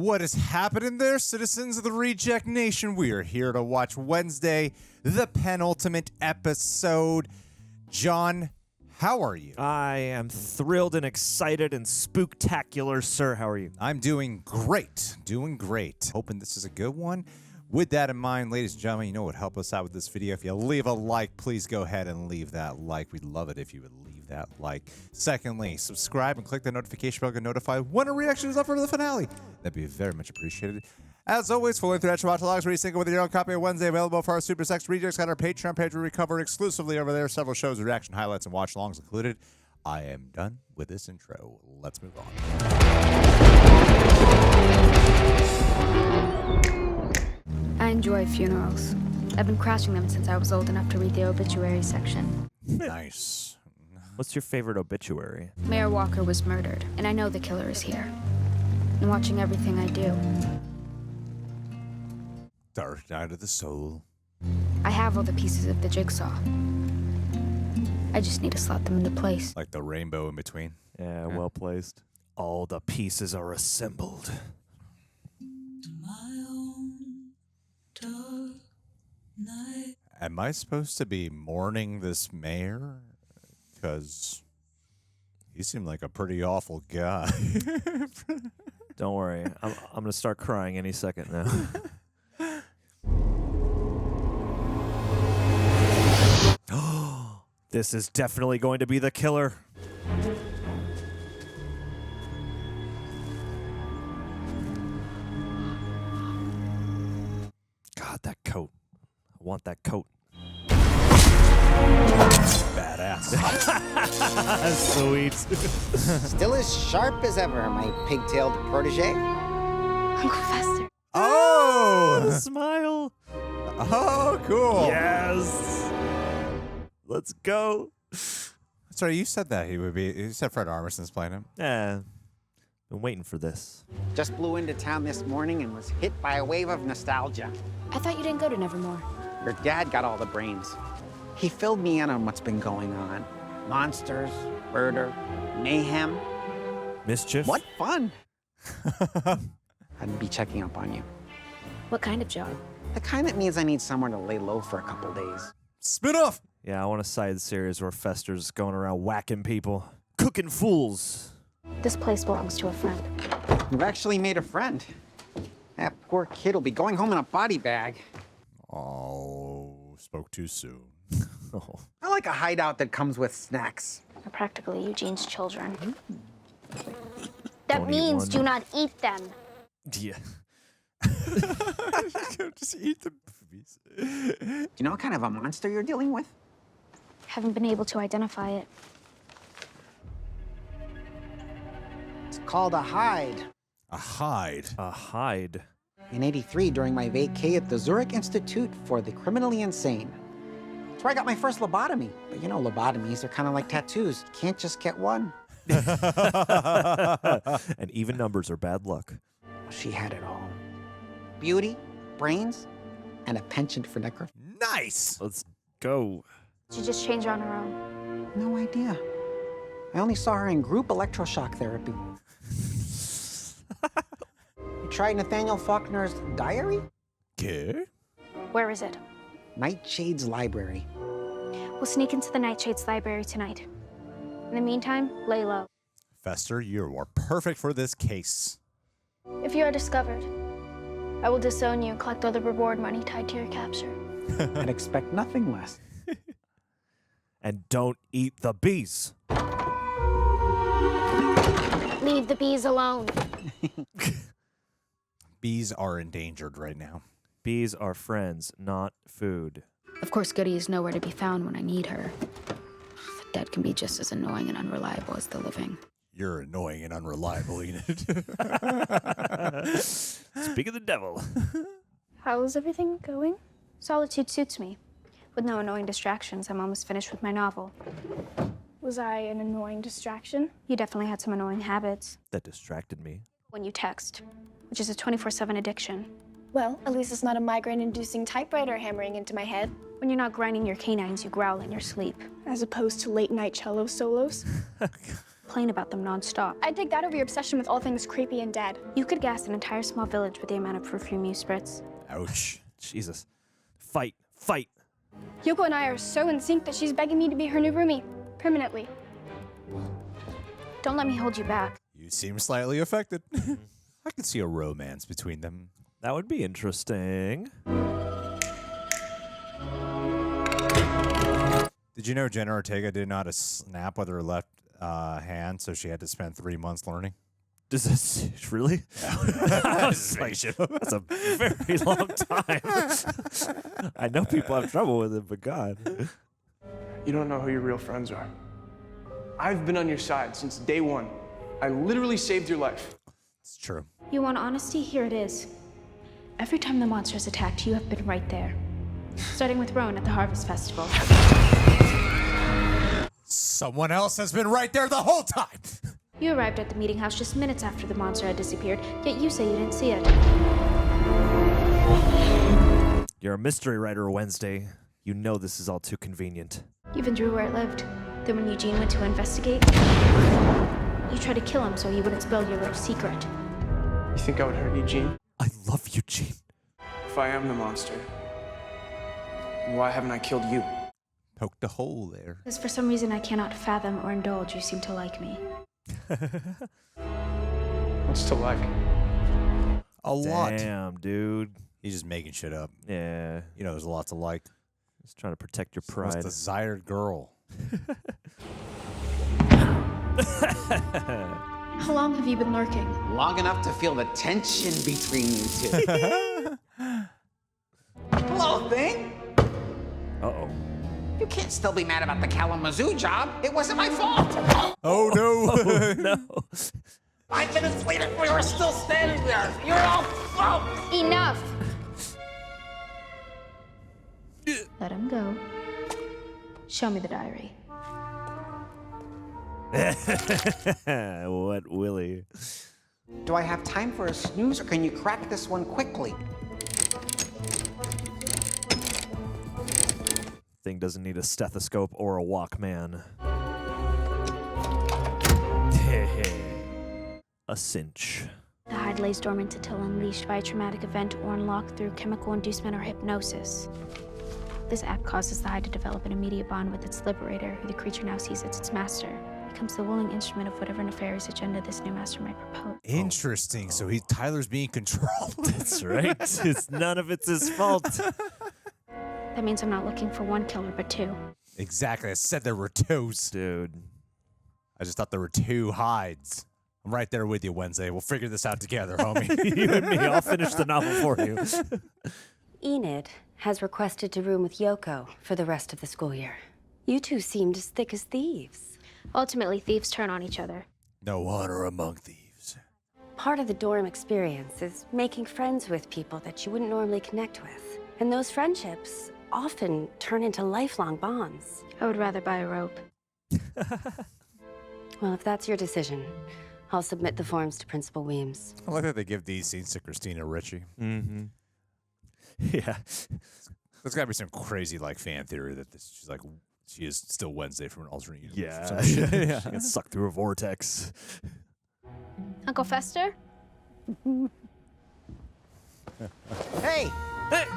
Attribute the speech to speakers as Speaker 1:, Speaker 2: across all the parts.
Speaker 1: What is happening there, citizens of the Reject Nation? We are here to watch Wednesday, the penultimate episode. John, how are you?
Speaker 2: I am thrilled and excited and spooktacular, sir. How are you?
Speaker 1: I'm doing great. Hoping this is a good one. With that in mind, ladies and gentlemen, you know what would help us out with this video? If you leave a like, please go ahead and leave that like. We'd love it if you would leave that like. Secondly, subscribe and click the notification bell to get notified when a reaction is up for the finale. That'd be very much appreciated. As always, full-length reaction watch logs where you sync with your own copy of Wednesday, available for our Super Sex Rejects on our Patreon page where we cover exclusively over there. Several shows, reaction highlights, and watch-alongs included. I am done with this intro. Let's move on.
Speaker 3: I enjoy funerals. I've been crashing them since I was old enough to read the obituary section.
Speaker 1: Nice.
Speaker 2: What's your favorite obituary?
Speaker 3: Mayor Walker was murdered, and I know the killer is here. And watching everything I do.
Speaker 1: Dark night of the soul.
Speaker 3: I have all the pieces of the jigsaw. I just need to slot them into place.
Speaker 1: Like the rainbow in between.
Speaker 2: Yeah, well placed. All the pieces are assembled.
Speaker 1: Am I supposed to be mourning this mayor? Because he seemed like a pretty awful guy.
Speaker 2: Don't worry. I'm going to start crying any second now. This is definitely going to be the killer. God, that coat. I want that coat.
Speaker 1: Badass.
Speaker 2: Sweet.
Speaker 4: Still as sharp as ever, my pigtailed protege.
Speaker 3: Uncle Fester.
Speaker 1: Oh!
Speaker 2: The smile.
Speaker 1: Oh, cool.
Speaker 2: Yes. Let's go.
Speaker 1: Sorry, you said that he would be. You said Fred Armisen's playing him.
Speaker 2: Yeah. Been waiting for this.
Speaker 4: Just blew into town this morning and was hit by a wave of nostalgia.
Speaker 3: I thought you didn't go to Nevermore.
Speaker 4: Your dad got all the brains. He filled me in on what's been going on. Monsters, murder, mayhem.
Speaker 2: Mischief?
Speaker 4: What fun! I'd be checking up on you.
Speaker 3: What kind of job?
Speaker 4: The kind that means I need somewhere to lay low for a couple days.
Speaker 1: Spin off.
Speaker 2: Yeah, I want a side series where Fester's going around whacking people. Cooking fools.
Speaker 3: This place belongs to a friend.
Speaker 4: You've actually made a friend. That poor kid will be going home in a body bag.
Speaker 1: Oh, spoke too soon.
Speaker 2: Oh.
Speaker 4: I like a hideout that comes with snacks.
Speaker 3: They're practically Eugene's children.
Speaker 2: That Don't means eat one.
Speaker 3: Do not eat them.
Speaker 2: Yeah.
Speaker 1: Just eat the movies.
Speaker 4: Do you know what kind of a monster you're dealing with?
Speaker 3: Haven't been able to identify it.
Speaker 4: It's called a hide.
Speaker 1: A hide.
Speaker 2: A hide.
Speaker 4: In '83, during my vacay at the Zurich Institute for the Criminally Insane. That's where I got my first lobotomy. But you know, lobotomies are kind of like tattoos. You can't just get one.
Speaker 2: And even numbers are bad luck.
Speaker 4: She had it all. Beauty, brains, and a penchant for necrophilia.
Speaker 1: Nice.
Speaker 2: Let's go.
Speaker 3: She just changed on her own.
Speaker 4: No idea. I only saw her in group electroshock therapy. You tried Nathaniel Faulkner's diary?
Speaker 1: Okay.
Speaker 3: Where is it?
Speaker 4: Nightshade's library.
Speaker 3: We'll sneak into the Nightshade's library tonight. In the meantime, lay low.
Speaker 1: Fester, you are perfect for this case.
Speaker 3: If you are discovered, I will disown you and collect all the reward money tied to your capture.
Speaker 4: I'd expect nothing less.
Speaker 2: And don't eat the bees.
Speaker 3: Leave the bees alone.
Speaker 1: Bees are endangered right now.
Speaker 2: Bees are friends, not food.
Speaker 3: Of course, Goody is nowhere to be found when I need her. The dead can be just as annoying and unreliable as the living.
Speaker 1: You're annoying and unreliable, Enid.
Speaker 2: Speak of the devil.
Speaker 3: How is everything going? Solitude suits me. With no annoying distractions, I'm almost finished with my novel.
Speaker 5: Was I an annoying distraction?
Speaker 3: You definitely had some annoying habits.
Speaker 2: That distracted me.
Speaker 3: When you text, which is a 24/7 addiction.
Speaker 5: Well, at least it's not a migraine-inducing typewriter hammering into my head.
Speaker 3: When you're not grinding your canines, you growl in your sleep.
Speaker 5: As opposed to late-night cello solos.
Speaker 3: complain about them nonstop.
Speaker 5: I'd take that over your obsession with all things creepy and dead.
Speaker 3: You could gas an entire small village with the amount of perfume you spritz.
Speaker 1: Ouch.
Speaker 2: Jesus. Fight. Fight.
Speaker 5: Yoko and I are so in sync that she's begging me to be her new roomie. Permanently.
Speaker 3: Don't let me hold you back.
Speaker 1: You seem slightly affected. I can see a romance between them.
Speaker 2: That would be interesting.
Speaker 1: Did you know Jenna Ortega didn't know how to snap with her left hand, so she had to spend 3 months learning?
Speaker 2: Does this really? I was like, that's a very long time. I know people have trouble with it, but God.
Speaker 6: You don't know who your real friends are. I've been on your side since day one. I literally saved your life.
Speaker 1: It's true.
Speaker 3: You want honesty? Here it is. Every time the monsters attacked, you have been right there. Starting with Rowan at the Harvest Festival.
Speaker 1: Someone else has been right there the whole time.
Speaker 3: You arrived at the meeting house just minutes after the monster had disappeared, yet you say you didn't see it.
Speaker 2: You're a mystery writer, Wednesday. You know this is all too convenient.
Speaker 3: You even drew where it lived. Then when Eugene went to investigate, you tried to kill him so he wouldn't spill your little secret.
Speaker 6: You think I would hurt Eugene?
Speaker 2: I love Eugene.
Speaker 6: If I am the monster, why haven't I killed you?
Speaker 1: Poked a hole there.
Speaker 3: Because for some reason I cannot fathom or indulge, you seem to like me.
Speaker 6: What's to like?
Speaker 1: A lot.
Speaker 2: Damn, dude.
Speaker 1: He's just making shit up.
Speaker 2: Yeah.
Speaker 1: You know, there's a lot to like.
Speaker 2: Just trying to protect your
Speaker 1: It's the most
Speaker 2: pride.
Speaker 1: desired girl.
Speaker 5: How long have you been lurking?
Speaker 4: Long enough to feel the tension between you two. Hello, thing.
Speaker 2: Uh-oh.
Speaker 4: You can't still be mad about the Kalamazoo job. It wasn't my fault.
Speaker 1: Oh, no.
Speaker 2: No.
Speaker 4: 5 minutes later, we were still standing there. You're all fault.
Speaker 3: Enough! Let him go. Show me the diary.
Speaker 2: What Willie?
Speaker 4: Do I have time for a snooze, or can you crack this one quickly?
Speaker 2: Thing doesn't need a stethoscope or a Walkman. A cinch.
Speaker 3: The hide lays dormant until unleashed by a traumatic event or unlocked through chemical inducement or hypnosis. This act causes the hide to develop an immediate bond with its liberator, who the creature now sees as its master. It becomes the willing instrument of whatever nefarious agenda this new master might propose.
Speaker 1: Interesting. So Tyler's being controlled.
Speaker 2: That's right. It's none of it's his fault.
Speaker 3: That means I'm not looking for one killer, but two.
Speaker 1: Exactly. I said there were twos.
Speaker 2: Dude.
Speaker 1: I just thought there were two hides. I'm right there with you, Wednesday. We'll figure this out together, homie.
Speaker 2: You and me, I'll finish the novel for you.
Speaker 7: Enid has requested to room with Yoko for the rest of the school year. You two seemed as thick as thieves.
Speaker 3: Ultimately, thieves turn on each other.
Speaker 1: No honor among thieves.
Speaker 7: Part of the dorm experience is making friends with people that you wouldn't normally connect with. And those friendships often turn into lifelong bonds.
Speaker 3: I would rather buy a rope.
Speaker 7: Well, if that's your decision, I'll submit the forms to Principal Weems.
Speaker 1: I like that they give these scenes to Christina Ricci.
Speaker 2: Mm-hmm. Yeah.
Speaker 1: There's got to be some crazy fan theory that she is still Wednesday from an alternate universe.
Speaker 2: Yeah.
Speaker 1: Or some shit.
Speaker 2: Yeah. She gets sucked through a vortex.
Speaker 3: Uncle Fester?
Speaker 4: Hey,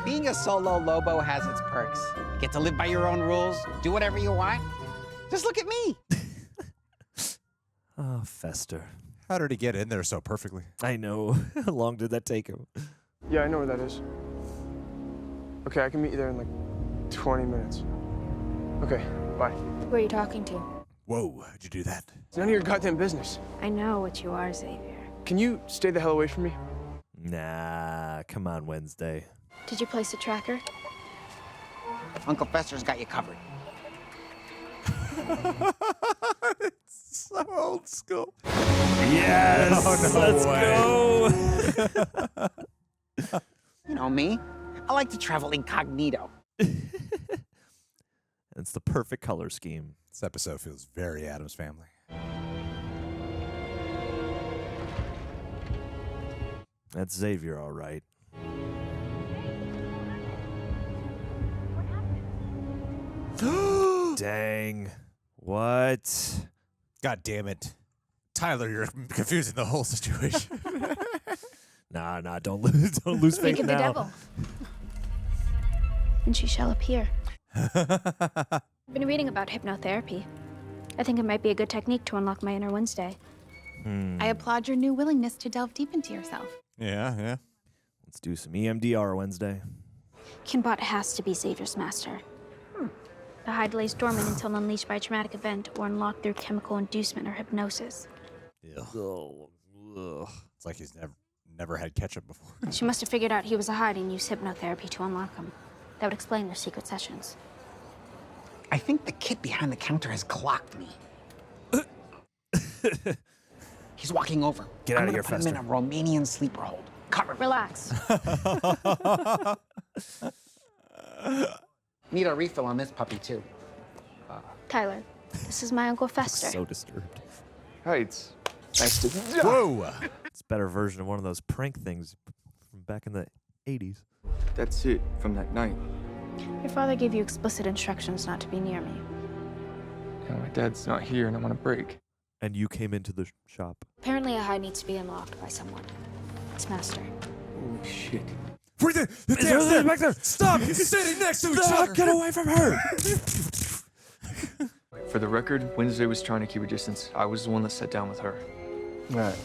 Speaker 4: being a solo Lobo has its perks. You get to live by your own rules, do whatever you want. Just look at me.
Speaker 2: Oh, Fester.
Speaker 1: How did he get in there so perfectly?
Speaker 2: I know. How long did that take him?
Speaker 6: Yeah, I know where that is. Okay, I can meet you there in 20 minutes. Okay, bye.
Speaker 3: Who are you talking to?
Speaker 1: Whoa, how'd you do that?
Speaker 6: It's none of your goddamn business.
Speaker 3: I know what you are, Xavier.
Speaker 6: Can you stay the hell away from me?
Speaker 2: Nah, come on, Wednesday.
Speaker 3: Did you place a tracker?
Speaker 4: Uncle Fester's got you covered.
Speaker 1: It's so old school.
Speaker 2: Yes!
Speaker 1: Oh, no
Speaker 2: Let's
Speaker 1: way.
Speaker 2: go!
Speaker 4: You know me. I like to travel incognito.
Speaker 2: It's the perfect color scheme.
Speaker 1: This episode feels very Addams Family.
Speaker 2: That's Xavier, all right. Dang. What?
Speaker 1: God damn it. Tyler, you're confusing the whole situation.
Speaker 2: Nah, don't lose faith
Speaker 3: Think of the
Speaker 2: now.
Speaker 3: devil. And she shall appear. I've been reading about hypnotherapy. I think it might be a good technique to unlock my inner Wednesday.
Speaker 8: I applaud your new willingness to delve deep into yourself.
Speaker 1: Yeah.
Speaker 2: Let's do some EMDR Wednesday.
Speaker 3: Kinbot has to be Xavier's master. The hide lays dormant until unleashed by a traumatic event or unlocked through chemical inducement or hypnosis.
Speaker 1: It's like he's never had ketchup before.
Speaker 3: She must have figured out he was a hide and used hypnotherapy to unlock him. That would explain their secret sessions.
Speaker 4: I think the kid behind the counter has clocked me. He's walking over.
Speaker 2: Get out of here,
Speaker 4: I'm gonna put him in a Romanian sleeper hold. Cover me.
Speaker 3: Relax.
Speaker 4: Need a refill on this puppy, too.
Speaker 3: Tyler, this is my Uncle Fester.
Speaker 2: So disturbed.
Speaker 6: Hi, it's nice to...
Speaker 1: Whoa!
Speaker 2: It's a better version of one of those prank things from back in the 80s.
Speaker 6: That's it from that night.
Speaker 3: Your father gave you explicit instructions not to be near me.
Speaker 6: You know, my dad's not here and I'm on a break.
Speaker 2: And you came into the shop.
Speaker 3: Apparently a hide needs to be unlocked by someone. Its master.
Speaker 6: Oh, shit.
Speaker 1: Wait there! The damn
Speaker 2: there, back there!
Speaker 1: Stop! You're sitting next to each other!
Speaker 2: Get away from her!
Speaker 6: For the record, Wednesday was trying to keep a distance. I was the one that sat down with her.
Speaker 9: All right.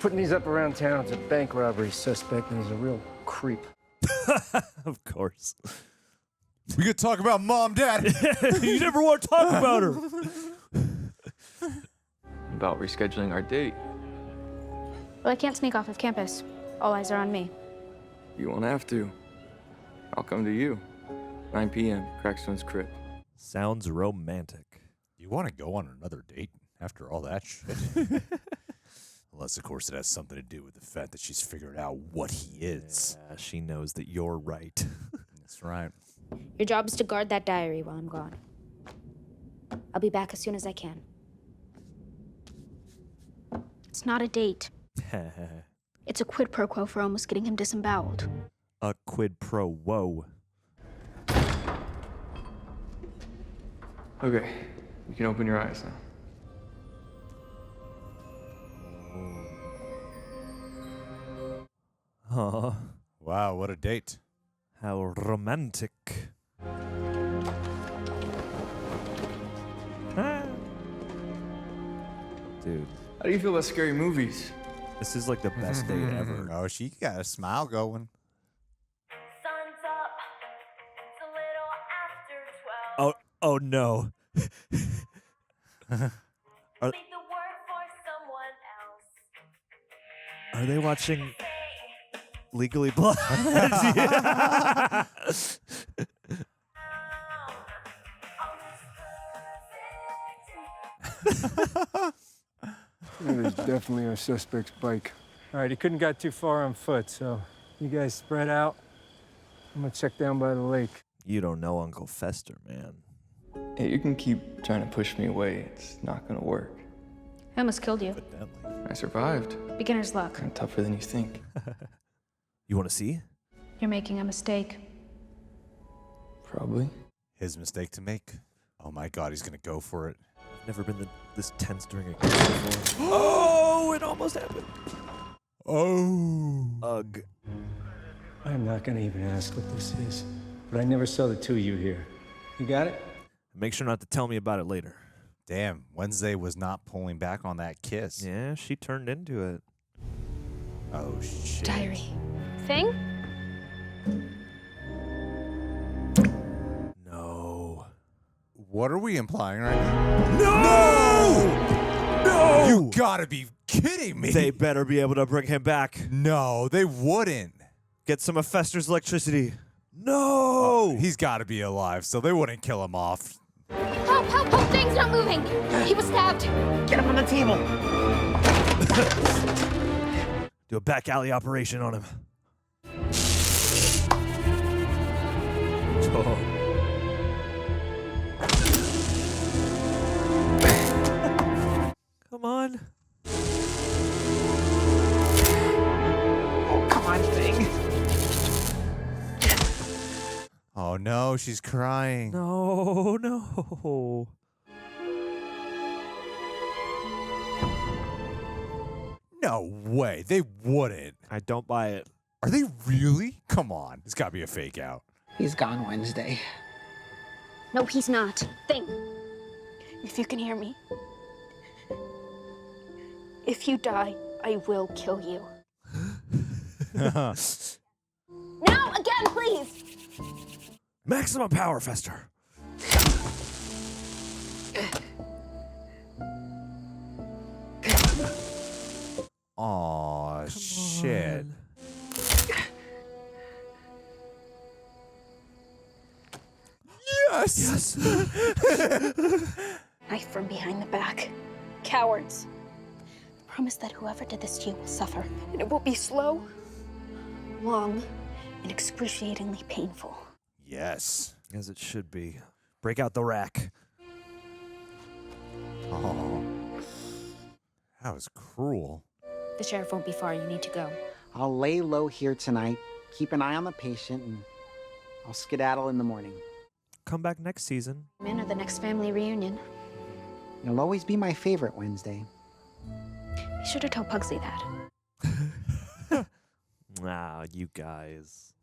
Speaker 9: Putting these up around town is a bank robbery suspect, and he's a real creep.
Speaker 2: Of course.
Speaker 1: We could talk about mom, dad.
Speaker 2: You never want to talk about her.
Speaker 6: About rescheduling our date.
Speaker 3: Well, I can't sneak off of campus. All eyes are on me.
Speaker 6: You won't have to. I'll come to you. 9 p.m., Crackstone's crib.
Speaker 2: Sounds romantic.
Speaker 1: You want to go on another date after all that shit? Unless, of course, it has something to do with the fact that she's figured out what he is.
Speaker 2: Yeah, she knows that you're right.
Speaker 1: That's right.
Speaker 3: Your job is to guard that diary while I'm gone. I'll be back as soon as I can. It's not a date. It's a quid pro quo for almost getting him disemboweled.
Speaker 2: A quid pro whoa.
Speaker 6: Okay, you can open your eyes now.
Speaker 2: Huh.
Speaker 1: Wow, what a date.
Speaker 2: How romantic. Dude,
Speaker 6: How do you feel about scary movies?
Speaker 2: this is like the best date ever.
Speaker 1: Oh, she got a smile going.
Speaker 10: Sun's up. It's a little after 12.
Speaker 2: Oh no. Are,
Speaker 10: Leave the word for someone else.
Speaker 2: are they watching Legally Blonde?
Speaker 10: Oh,
Speaker 9: That is definitely our suspect's bike. All right, he couldn't got too far on foot, so you guys spread out. I'm gonna check down by the lake.
Speaker 2: You don't know Uncle Fester, man.
Speaker 6: Hey, you can keep trying to push me away. It's not gonna work.
Speaker 3: I almost killed you.
Speaker 6: I survived.
Speaker 3: Beginner's luck.
Speaker 6: I'm tougher than you think.
Speaker 2: You want to see?
Speaker 3: You're making a mistake.
Speaker 6: Probably.
Speaker 1: His mistake to make. Oh my God, he's gonna go for it.
Speaker 2: Never been this tense during a game before. Oh, it almost happened.
Speaker 1: Oh.
Speaker 2: Ugh.
Speaker 9: I'm not gonna even ask what this is, but I never saw the two of you here. You got it?
Speaker 2: Make sure not to tell me about it later.
Speaker 1: Damn, Wednesday was not pulling back on that kiss.
Speaker 2: Yeah, she turned into it.
Speaker 1: Oh shit.
Speaker 3: Diary. Thing?
Speaker 2: No.
Speaker 1: What are we implying right now?
Speaker 2: No! No!
Speaker 1: You gotta be kidding me.
Speaker 2: They better be able to bring him back.
Speaker 1: No, they wouldn't.
Speaker 2: Get some of Fester's electricity. No!
Speaker 1: He's gotta be alive, so they wouldn't kill him off.
Speaker 3: Help, help, help! Thing's not moving! He was stabbed!
Speaker 4: Get him on the table.
Speaker 2: Do a back alley operation on him. Oh. Come on.
Speaker 4: Oh, come on, thing.
Speaker 1: Oh no, she's crying.
Speaker 2: No, no.
Speaker 1: No way. They wouldn't.
Speaker 2: I don't buy it.
Speaker 1: Are they really? Come on. It's got to be a fake out.
Speaker 4: He's gone Wednesday.
Speaker 3: No, he's not. Thing.
Speaker 5: If you can hear me,
Speaker 3: If you die, I will kill you.
Speaker 10: No, again, please.
Speaker 2: Maximum power, Fester.
Speaker 1: Aw, shit. Yes!
Speaker 3: Knife from behind the back. Cowards. Promise that whoever did this to you will suffer. And it will be slow, long, and excruciatingly painful.
Speaker 1: Yes.
Speaker 2: As it should be. Break out the rack.
Speaker 1: Oh. That was cruel.
Speaker 3: The sheriff won't be far. You need to go.
Speaker 4: I'll lay low here tonight, keep an eye on the patient, and I'll skedaddle in the morning.
Speaker 2: Come back next season.
Speaker 3: Men are the next family reunion.
Speaker 4: You'll always be my favorite, Wednesday.
Speaker 3: Be sure to tell Pugsley that.
Speaker 2: Wow, you guys.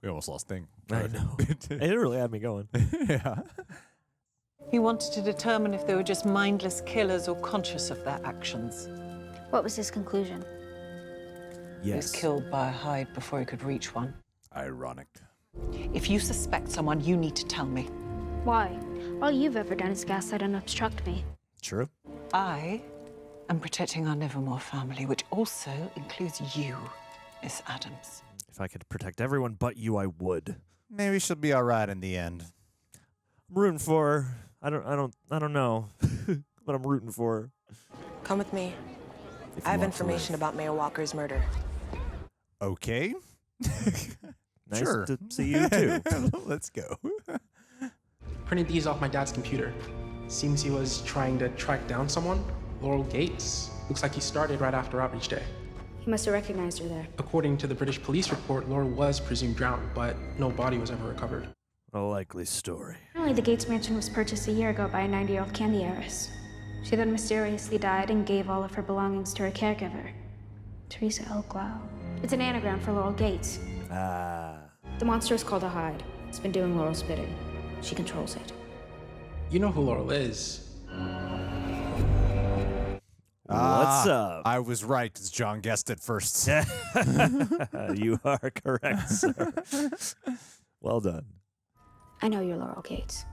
Speaker 1: We almost lost Thing.
Speaker 2: I know. It really had me going.
Speaker 1: Yeah.
Speaker 11: He wanted to determine if they were just mindless killers or conscious of their actions.
Speaker 3: What was his conclusion?
Speaker 11: He was killed by a hide before he could reach one.
Speaker 1: Ironic.
Speaker 11: If you suspect someone, you need to tell me.
Speaker 3: Why? All you've ever done is gaslight and obstruct me.
Speaker 1: True.
Speaker 11: I am protecting our Nevermore family, which also includes you, Miss Addams.
Speaker 2: If I could protect everyone but you, I would.
Speaker 1: Maybe she'll be all right in the end.
Speaker 2: I'm rooting for her. I don't know. But I'm rooting for her.
Speaker 12: Come with me. I have information about Mayor Walker's murder.
Speaker 1: Okay.
Speaker 2: Nice
Speaker 1: Sure.
Speaker 2: to see you too.
Speaker 1: Let's go.
Speaker 6: Printed these off my dad's computer. Seems he was trying to track down someone. Laurel Gates. Looks like he started right after outreach day.
Speaker 3: He must have recognized her there.
Speaker 6: According to the British police report, Laurel was presumed drowned, but no body was ever recovered.
Speaker 2: A likely story.
Speaker 3: Apparently, the Gates mansion was purchased a year ago by a 90-year-old candy heiress. She then mysteriously died and gave all of her belongings to her caregiver, Teresa L. Glau. It's an anagram for Laurel Gates.
Speaker 2: Ah.
Speaker 3: The monster is called a Hyde. It's been doing Laurel's bidding. She controls it.
Speaker 6: You know who Laurel is.
Speaker 2: What's up?
Speaker 1: I was right, because John guessed it first.
Speaker 2: You are correct, sir. Well done.
Speaker 3: I know you're Laurel Gates.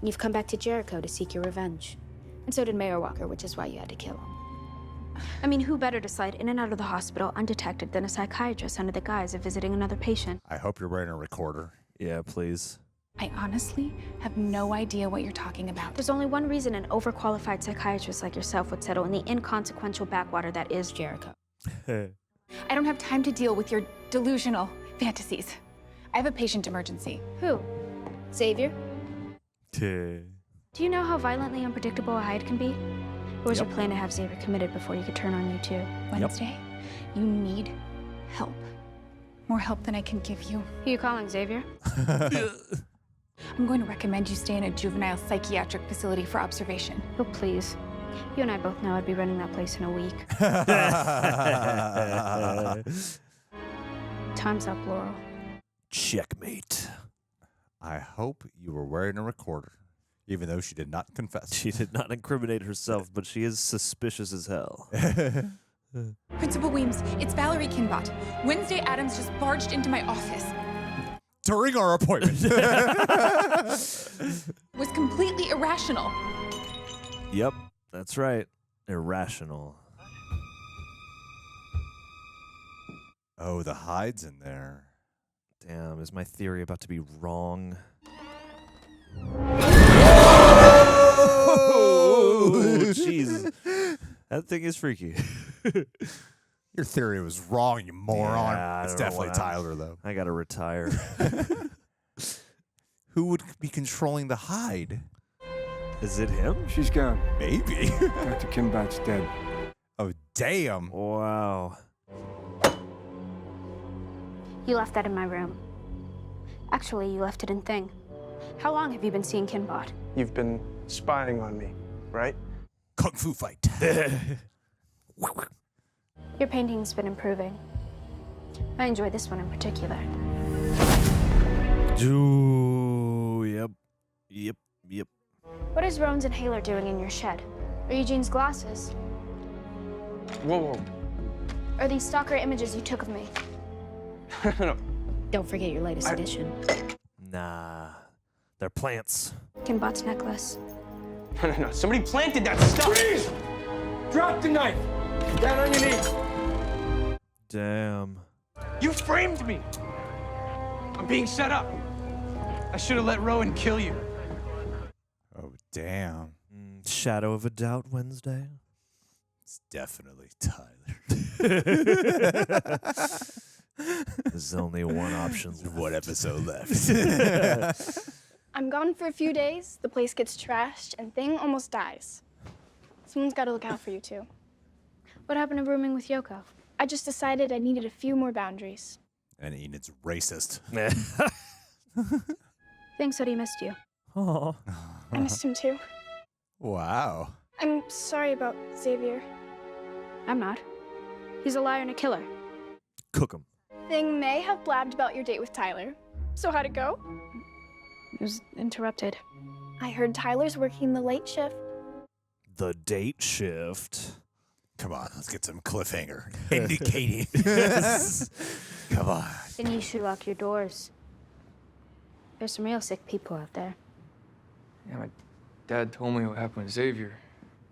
Speaker 3: You've come back to Jericho to seek your revenge. And so did Mayor Walker, which is why you had to kill him. I mean, who better to slide in and out of the hospital undetected than a psychiatrist under the guise of visiting another patient?
Speaker 1: I hope you're wearing a recorder.
Speaker 2: Yeah, please.
Speaker 8: I honestly have no idea what you're talking about.
Speaker 3: There's only one reason an overqualified psychiatrist like yourself would settle in the inconsequential backwater that is Jericho.
Speaker 8: I don't have time to deal with your delusional fantasies. I have a patient emergency.
Speaker 3: Who? Xavier?
Speaker 2: Do
Speaker 3: you know how violently unpredictable a Hyde can be? Or was your plan to have Xavier committed before he could turn on you too?
Speaker 8: Wednesday, you need help. More help than I can give you.
Speaker 3: Who are you calling, Xavier?
Speaker 8: I'm going to recommend you stay in a juvenile psychiatric facility for observation.
Speaker 3: Oh, please. You and I both know I'd be running that place in a week. Time's up, Laurel.
Speaker 2: Checkmate.
Speaker 1: I hope you were wearing a recorder, even though she did not confess.
Speaker 2: She did not incriminate herself, but she is suspicious as hell.
Speaker 8: Principal Weems, it's Valerie Kinbot. Wednesday Addams just barged into my office.
Speaker 1: During our appointment.
Speaker 8: Was completely irrational.
Speaker 2: Yep, that's right. Irrational.
Speaker 1: Oh, the Hyde's in there.
Speaker 2: Damn, is my theory about to be wrong? Oh, jeez. That thing is freaky.
Speaker 1: Your theory was wrong, you moron.
Speaker 2: Yeah,
Speaker 1: it's definitely Tyler, though.
Speaker 2: I gotta retire.
Speaker 1: Who would be controlling the Hyde?
Speaker 2: Is it him?
Speaker 9: She's gone.
Speaker 1: Maybe.
Speaker 9: Dr. Kimbot's dead.
Speaker 1: Oh, damn.
Speaker 2: Wow.
Speaker 3: You left that in my room. Actually, you left it in Thing. How long have you been seeing Kinbot?
Speaker 6: You've been spying on me, right?
Speaker 1: Kung Fu fight.
Speaker 3: Your painting's been improving. I enjoy this one in particular.
Speaker 2: Yep.
Speaker 3: What is Rowan's inhaler doing in your shed? Are Eugene's glasses?
Speaker 6: Whoa.
Speaker 3: Are these stalker images you took of me?
Speaker 6: No.
Speaker 3: Don't forget your latest edition.
Speaker 2: Nah, they're plants.
Speaker 3: Kinbot's necklace.
Speaker 6: No. Somebody planted that stuff.
Speaker 9: Freeze! Drop the knife. Down on your knees.
Speaker 2: Damn.
Speaker 6: You framed me. I'm being set up. I should have let Rowan kill you.
Speaker 1: Oh, damn.
Speaker 2: Shadow of a doubt Wednesday.
Speaker 1: It's definitely Tyler.
Speaker 2: There's only one option.
Speaker 1: One episode left.
Speaker 5: I'm gone for a few days, the place gets trashed, and Thing almost dies. Someone's got to look out for you, too.
Speaker 3: What happened to rooming with Yoko?
Speaker 5: I just decided I needed a few more boundaries.
Speaker 1: And Enid's racist.
Speaker 3: Thing said he missed you.
Speaker 2: Oh.
Speaker 5: I missed him, too.
Speaker 1: Wow.
Speaker 5: I'm sorry about Xavier.
Speaker 3: I'm not. He's a liar and a killer.
Speaker 2: Cook him.
Speaker 5: Thing may have blabbed about your date with Tyler. So how'd it go?
Speaker 3: It was interrupted.
Speaker 5: I heard Tyler's working the late shift.
Speaker 2: The date shift.
Speaker 1: Come on, let's get some cliffhanger indicating. Come on.
Speaker 3: Then you should lock your doors. There's some real sick people out there.
Speaker 13: Yeah, my dad told me what happened with Xavier.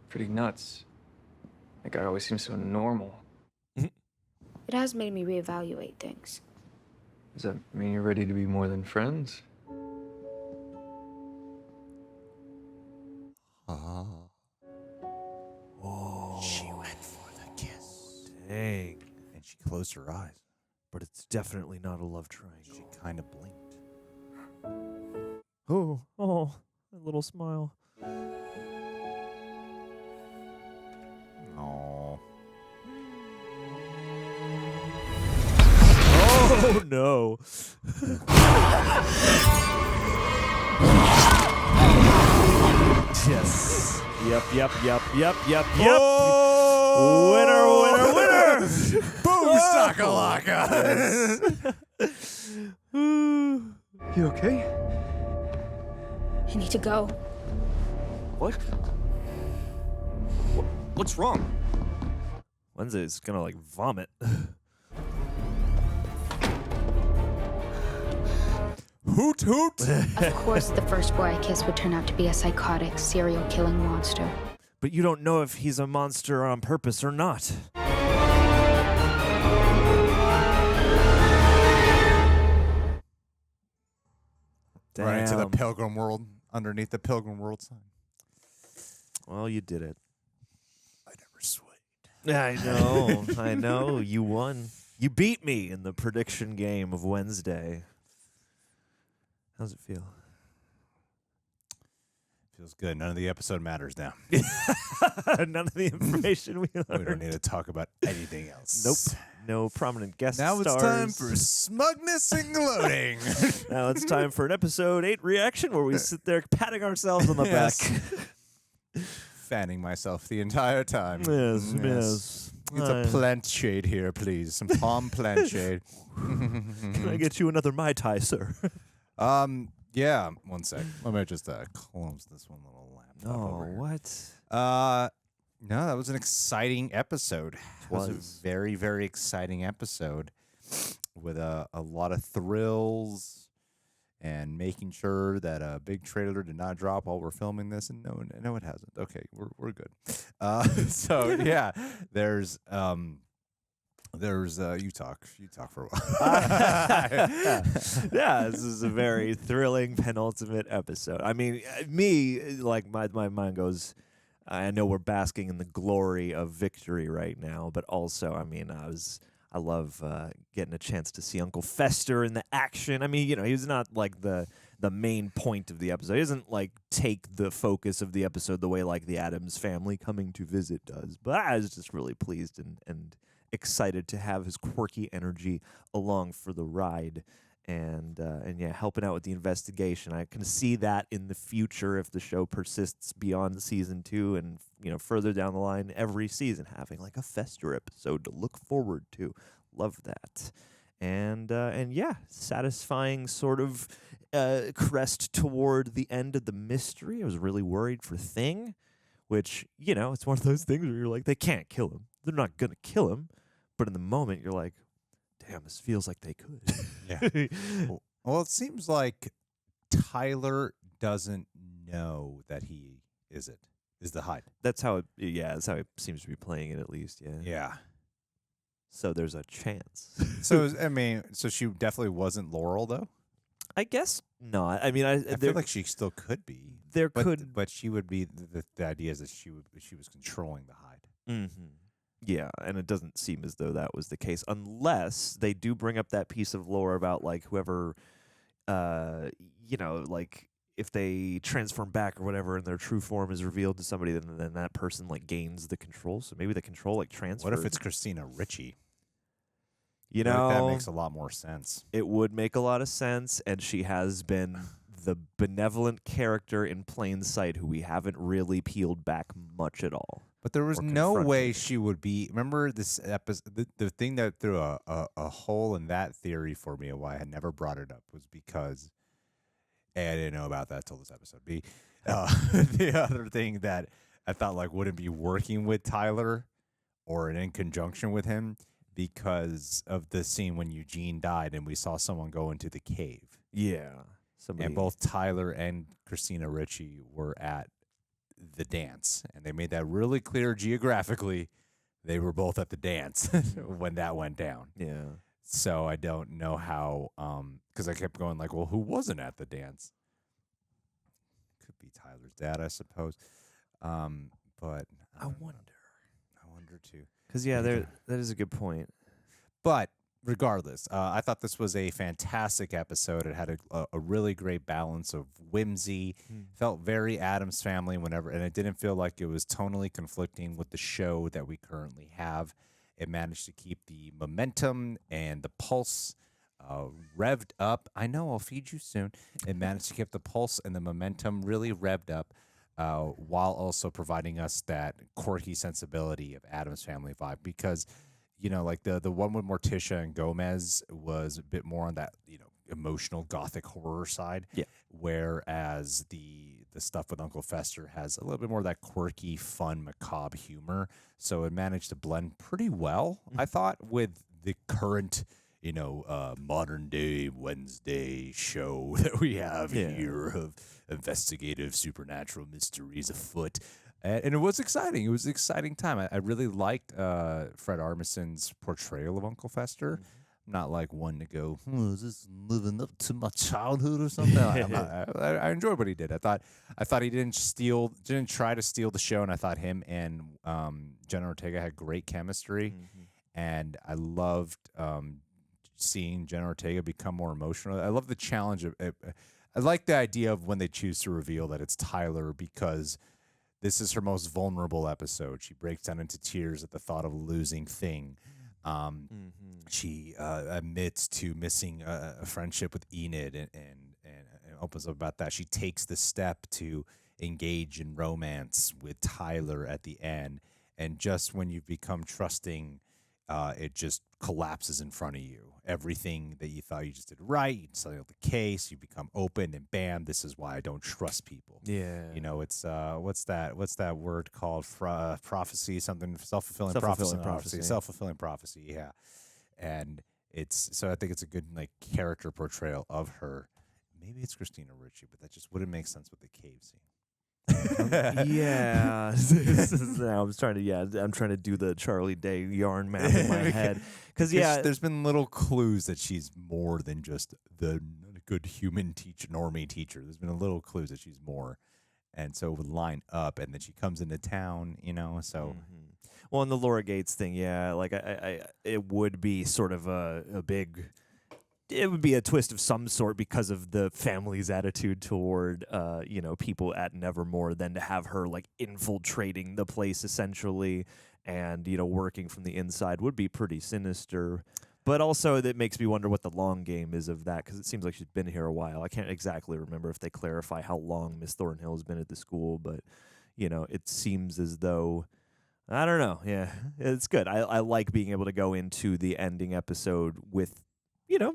Speaker 13: Pretty nuts. That guy always seems so normal.
Speaker 3: It has made me reevaluate things.
Speaker 13: Does that mean you're ready to be more than friends?
Speaker 1: Oh. She went for the kiss.
Speaker 2: Dang.
Speaker 1: And she closed her eyes.
Speaker 2: But it's definitely not a love triangle.
Speaker 1: She kind of blinked.
Speaker 2: Oh, a little smile.
Speaker 1: Oh.
Speaker 2: Oh no. Yes. Yep.
Speaker 1: Oh!
Speaker 2: Winner.
Speaker 1: Boom, shakalaka.
Speaker 13: You okay?
Speaker 3: I need to go.
Speaker 13: What? What's wrong?
Speaker 2: Wednesday's gonna like vomit.
Speaker 1: Hoot hoot.
Speaker 3: Of course, the first boy I kissed would turn out to be a psychotic, serial-killing monster.
Speaker 2: But you don't know if he's a monster on purpose or not. Damn.
Speaker 1: Right into the Pilgrim World, underneath the Pilgrim World sign.
Speaker 2: Well, you did it.
Speaker 1: I never swayed.
Speaker 2: I know. You won. You beat me in the prediction game of Wednesday. How's it feel?
Speaker 1: Feels good. None of the episode matters now.
Speaker 2: None of the information we learned.
Speaker 1: We don't need to talk about anything else.
Speaker 2: Nope. No prominent guest
Speaker 1: Now
Speaker 2: stars.
Speaker 1: it's time for smugness and gloating.
Speaker 2: Now it's time for an episode 8 reaction where we sit there patting ourselves on the back.
Speaker 1: Fanning myself the entire time.
Speaker 2: Yes.
Speaker 1: It's a plant shade here, please. Some palm plant shade.
Speaker 2: Can I get you another Mai Tai, sir?
Speaker 1: Yeah. One sec. Let me just close this one little laptop. over here.
Speaker 2: What?
Speaker 1: No, that was an exciting episode. It was a very, very exciting episode with a lot of thrills and making sure that a big trailer did not drop while we're filming this. And no, it hasn't. Okay, we're good. So yeah, there's you talk for a while.
Speaker 2: Yeah, this is a very thrilling penultimate episode. I mean, me, like my mind goes, I know we're basking in the glory of victory right now, but also, I mean, I love getting a chance to see Uncle Fester in the action. I mean, you know, he's not like the main point of the episode. He doesn't like take the focus of the episode the way like the Addams family coming to visit does. But I was just really pleased and excited to have his quirky energy along for the ride. and yeah, helping out with the investigation. I can see that in the future if the show persists beyond season 2 and further down the line every season having like a Fester episode to look forward to. Love that. And yeah, satisfying sort of crest toward the end of the mystery. I was really worried for Thing, which, it's one of those things where you're like, they can't kill him. They're not going to kill him. But in the moment, you're like, damn, this feels like they could.
Speaker 1: Yeah. Well, it seems like Tyler doesn't know that he is the Hyde.
Speaker 2: That's how it seems to be playing it, at least. Yeah.
Speaker 1: Yeah.
Speaker 2: So there's a chance.
Speaker 1: So she definitely wasn't Laurel, though.
Speaker 2: I guess not. I mean,
Speaker 1: I feel like she still could be. But she would be. The idea is that she was controlling the Hyde.
Speaker 2: Mm-hmm. Yeah, and it doesn't seem as though that was the case, unless they do bring up that piece of lore about like whoever, like if they transform back or whatever, and their true form is revealed to somebody, then that person like gains the control. So maybe the control like transfers.
Speaker 1: What if it's Christina Ricci?
Speaker 2: That
Speaker 1: makes a lot more sense.
Speaker 2: It would make a lot of sense, and she has been the benevolent character in plain sight who we haven't really peeled back much at all.
Speaker 1: But there was no way she would be. Remember this episode? The thing that threw a hole in that theory for me, and why I had never brought it up, was because I didn't know about that till this episode. The other thing that I thought like wouldn't be working with Tyler or in conjunction with him, because of the scene when Eugene died and we saw someone go into the cave.
Speaker 2: Yeah.
Speaker 1: And both Tyler and Christina Ricci were at the dance. And they made that really clear geographically. They were both at the dance when that went down.
Speaker 2: Yeah.
Speaker 1: So I don't know how, because I kept going like, well, who wasn't at the dance? Could be Tyler's dad, I suppose. But
Speaker 2: I wonder
Speaker 1: too.
Speaker 2: Because, yeah, that is a good point.
Speaker 1: But regardless, I thought this was a fantastic episode. It had a really great balance of whimsy. Felt very Addams Family and it didn't feel like it was tonally conflicting with the show that we currently have. It managed to keep the momentum and the pulse revved up. I know, I'll feed you soon. It managed to keep the pulse and the momentum really revved up. While also providing us that quirky sensibility of Addams Family vibe, because like the one with Morticia and Gomez was a bit more on that emotional gothic horror side, whereas the stuff with Uncle Fester has a little bit more of that quirky, fun, macabre humor. So it managed to blend pretty well, I thought, with the current modern day Wednesday show that we have here of investigative supernatural mysteries afoot. And it was exciting. It was an exciting time. I really liked Fred Armisen's portrayal of Uncle Fester. I'm not like one to go, is this living up to my childhood or something? I enjoyed what he did. I thought he didn't try to steal the show, and I thought him and Jenna Ortega had great chemistry. And I loved seeing Jenna Ortega become more emotional. I love the challenge of I like the idea of when they choose to reveal that it's Tyler, because this is her most vulnerable episode. She breaks down into tears at the thought of losing Thing. She admits to missing a friendship with Enid and opens up about that. She takes the step to engage in romance with Tyler at the end. And just when you've become trusting, it just collapses in front of you. Everything that you thought you just did right, you settle the case, you become open, and bam, this is why I don't trust people.
Speaker 2: Yeah.
Speaker 1: It's what's that word called? Prophecy, something, self-fulfilling prophecy. Self-fulfilling prophecy, yeah. And so I think it's a good character portrayal of her. Maybe it's Christina Ricci, but that just wouldn't make sense with the cave scene.
Speaker 2: Yeah. I'm trying to do the Charlie Day yarn map in my head. Because
Speaker 1: there's been little clues that she's more than just the good human normie teacher. There's been a little clues that she's more, and so it would line up. And then she comes into town, So,
Speaker 2: well, in the Laura Gates thing, it would be sort of a big. It would be a twist of some sort because of the family's attitude toward, people at Nevermore, than to have her infiltrating the place essentially and, working from the inside would be pretty sinister. But also, that makes me wonder what the long game is of that, because it seems like she's been here a while. I can't exactly remember if they clarify how long Miss Thornhill has been at the school, but, it seems as though, I don't know. Yeah, it's good. I like being able to go into the ending episode with,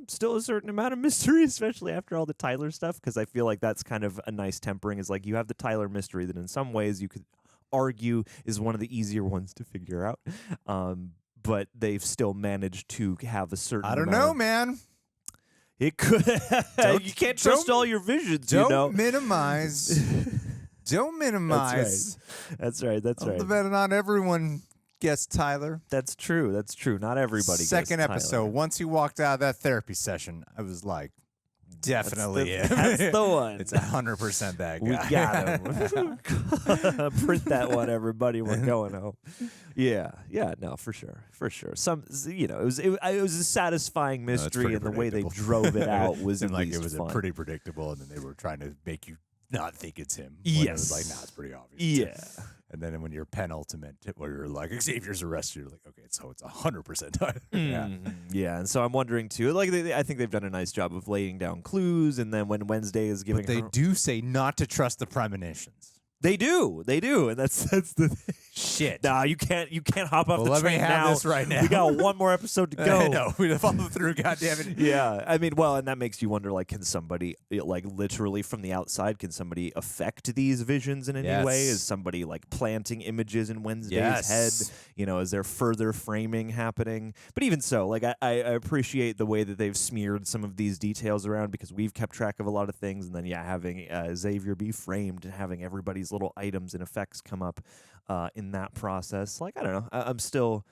Speaker 2: still a certain amount of mystery, especially after all the Tyler stuff, because I feel like that's kind of a nice tempering. Is like you have the Tyler mystery that in some ways you could argue is one of the easier ones to figure out. But they've still managed to have a certain
Speaker 1: I don't know, man.
Speaker 2: It could. You can't trust all your visions,
Speaker 1: Don't minimize. Don't minimize.
Speaker 2: That's right.
Speaker 1: Don't depend on everyone guessed Tyler.
Speaker 2: That's true. Not everybody
Speaker 1: Second
Speaker 2: guessed
Speaker 1: episode,
Speaker 2: Tyler.
Speaker 1: once he walked out of that therapy session, I was like, definitely him.
Speaker 2: That's the one.
Speaker 1: It's 100% that guy.
Speaker 2: We got him. Print that one, everybody. We're going home. Yeah, no, for sure. Some, it was a satisfying mystery, and the way they drove it out was
Speaker 1: seemed like
Speaker 2: it was
Speaker 1: fun. Pretty predictable, and then they were trying to make you not think it's him.
Speaker 2: Yes,
Speaker 1: it was like, it's pretty obvious.
Speaker 2: Yeah.
Speaker 1: And then when you're penultimate, where you're like, Xavier's arrested, you're like, okay, so it's 100% Tyler.
Speaker 2: Yeah, and so I'm wondering too. I think they've done a nice job of laying down clues, and then when Wednesday is giving,
Speaker 1: but they do say not to trust the premonitions.
Speaker 2: They do, and that's the
Speaker 1: shit.
Speaker 2: Nah, you can't hop off the
Speaker 1: let
Speaker 2: train
Speaker 1: me have this right now.
Speaker 2: We got one more episode to go.
Speaker 1: I know. We follow through. Goddamn it.
Speaker 2: Yeah, I mean, and that makes you wonder. Like, can somebody, literally from the outside, can somebody affect these visions in any way? Is somebody planting images in Wednesday's head? Is there further framing happening? But even so, I appreciate the way that they've smeared some of these details around, because we've kept track of a lot of things, and then having Xavier be framed and having everybody's little items and effects come up in that process. I don't know. I'm still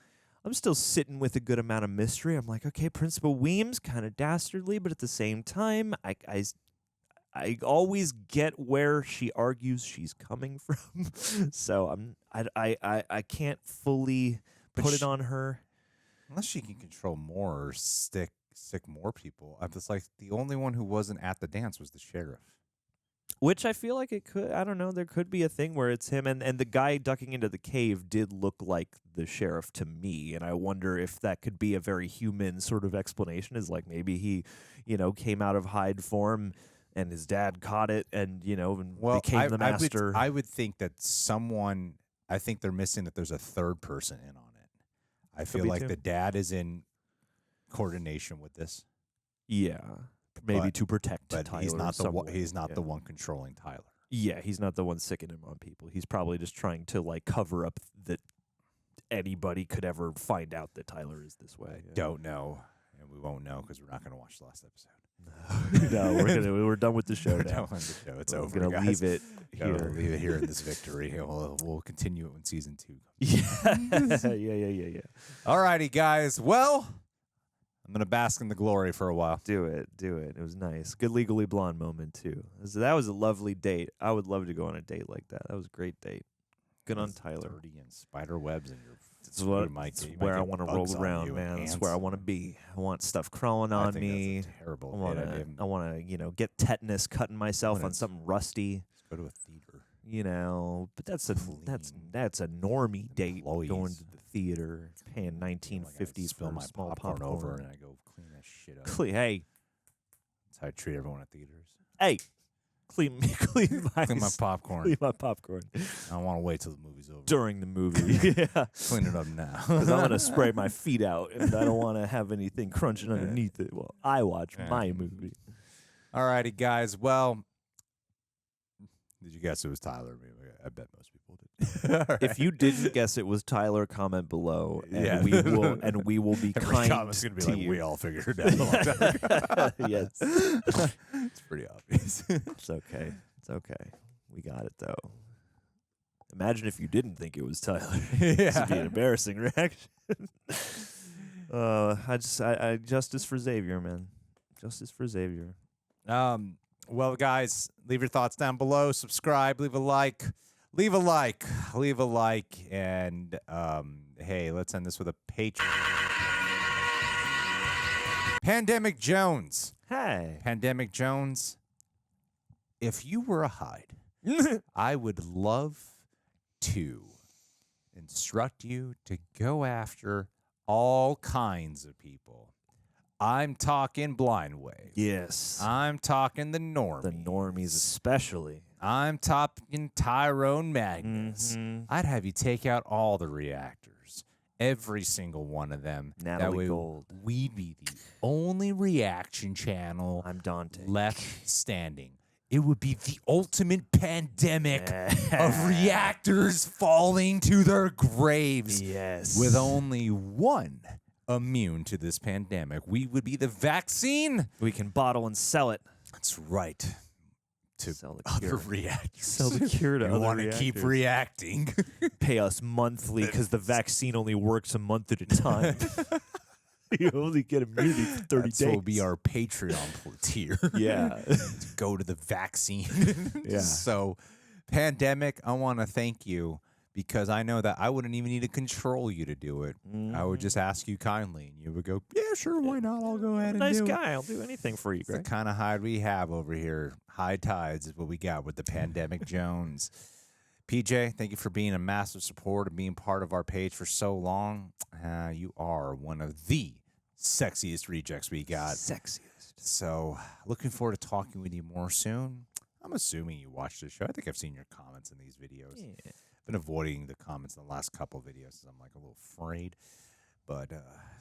Speaker 2: sitting with a good amount of mystery. I'm like, okay, Principal Weems, kind of dastardly, but at the same time, I always get where she argues she's coming from. So I can't fully put it on her.
Speaker 1: Unless she can control more or stick more people. I was like, the only one who wasn't at the dance was the sheriff.
Speaker 2: Which I feel like it could, I don't know, there could be a thing where it's him, and the guy ducking into the cave did look like the sheriff to me, and I wonder if that could be a very human sort of explanation, is like maybe he, came out of Hyde form and his dad caught it and, became the master.
Speaker 1: I would think that I think they're missing that there's a third person in on it. I feel like the dad is in coordination with this.
Speaker 2: Yeah. Maybe to protect
Speaker 1: but
Speaker 2: Tyler.
Speaker 1: He's not the one controlling Tyler.
Speaker 2: Yeah, he's not the one sicking him on people. He's probably just trying to cover up that anybody could ever find out that Tyler is this way.
Speaker 1: Don't know, and we won't know because we're not going to watch the last episode.
Speaker 2: No, we're done with the show now.
Speaker 1: Done with the show. It's over.
Speaker 2: We're gonna leave it here.
Speaker 1: Leave it here in this victory. We'll continue it when season 2
Speaker 2: comes. Yeah.
Speaker 1: All righty, guys. Well, I'm going to bask in the glory for a while.
Speaker 2: Do it. It was nice. Good Legally Blonde moment, too. That was a lovely date. I would love to go on a date like that. That was a great date. Good on Tyler.
Speaker 1: Dirty and spider webs in your
Speaker 2: That's where I want to roll around, man. That's where I want to be. I want stuff crawling on me.
Speaker 1: That's a terrible
Speaker 2: I want to, get tetanus cutting myself on something rusty.
Speaker 1: Let's go to a theater.
Speaker 2: But that's a normie date, going to the theater, paying $19.50 for
Speaker 1: my
Speaker 2: small
Speaker 1: popcorn
Speaker 2: popcorn.
Speaker 1: over, and I go clean that shit up.
Speaker 2: Hey,
Speaker 1: that's how I treat everyone at theaters.
Speaker 2: Hey, clean my
Speaker 1: popcorn.
Speaker 2: Clean my popcorn.
Speaker 1: I don't want to wait till the movie's over.
Speaker 2: During the movie, yeah.
Speaker 1: Clean it up now,
Speaker 2: because I'm gonna spray my feet out, and I don't want to have anything crunching underneath it while I watch my movie.
Speaker 1: All righty, guys. Well. Did you guess it was Tyler? I bet most people did.
Speaker 2: Right. If you didn't guess it was Tyler, comment below, and we will be
Speaker 1: Every
Speaker 2: kind
Speaker 1: comment's gonna be
Speaker 2: to
Speaker 1: like,
Speaker 2: you.
Speaker 1: We all figured it out a long time ago.
Speaker 2: Yes,
Speaker 1: it's pretty obvious.
Speaker 2: It's okay. We got it though. Imagine if you didn't think it was Tyler. This would be an embarrassing reaction. I justice for Xavier, man. Justice for Xavier.
Speaker 1: Well, guys, leave your thoughts down below. Subscribe, leave a like, and hey, let's end this with a Patron. Pandemic Jones.
Speaker 2: Hey.
Speaker 1: Pandemic Jones, if you were a Hyde, I would love to instruct you to go after all kinds of people I'm talking Blind Wave.
Speaker 2: Yes.
Speaker 1: I'm talking the normies.
Speaker 2: The normies especially.
Speaker 1: I'm talking Tyrone Magnus. I'd have you take out all the reactors. Every single one of them.
Speaker 2: Natalie
Speaker 1: that way
Speaker 2: Gold.
Speaker 1: We'd be the only reaction channel
Speaker 2: I'm Dante.
Speaker 1: left standing. It would be the ultimate pandemic of reactors falling to their graves.
Speaker 2: Yes.
Speaker 1: With only one immune to this pandemic. We would be the vaccine.
Speaker 2: We can bottle and sell it.
Speaker 1: That's right. To
Speaker 2: sell the
Speaker 1: other
Speaker 2: cure.
Speaker 1: reactors.
Speaker 2: Sell the cure to
Speaker 1: you
Speaker 2: other
Speaker 1: want to
Speaker 2: reactors.
Speaker 1: keep reacting.
Speaker 2: Pay us monthly because the vaccine only works a month at a time. You only get immunity for 30 days.
Speaker 1: That will be our Patreon tier.
Speaker 2: Yeah.
Speaker 1: To go to the vaccine.
Speaker 2: Yeah.
Speaker 1: So, pandemic, I want to thank you because I know that I wouldn't even need to control you to do it. I would just ask you kindly, and you would go, yeah, sure, why not? I'll go ahead and
Speaker 2: Nice
Speaker 1: do
Speaker 2: guy.
Speaker 1: it.
Speaker 2: I'll do anything for you,
Speaker 1: It's the
Speaker 2: Greg.
Speaker 1: kind of hide we have over here. High tides is what we got with the Pandemic Jones. PJ, thank you for being a massive support and being part of our page for so long. You are one of the sexiest rejects we got.
Speaker 2: Sexiest.
Speaker 1: So, looking forward to talking with you more soon. I'm assuming you watched the show. I think I've seen your comments in these videos.
Speaker 2: Yeah.
Speaker 1: I've been avoiding the comments in the last couple of videos because I'm like a little afraid. But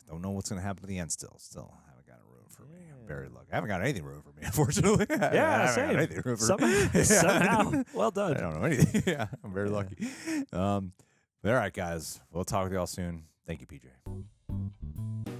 Speaker 1: don't know what's going to happen at the end still. Still haven't got a room for me. I'm very lucky. I haven't got anything room for me, unfortunately. I haven't
Speaker 2: same.
Speaker 1: got anything room for
Speaker 2: Somehow.
Speaker 1: me.
Speaker 2: Somehow. Well done.
Speaker 1: I don't know anything. Yeah, I'm very lucky. All right, guys. We'll talk with y'all soon. Thank you, PJ.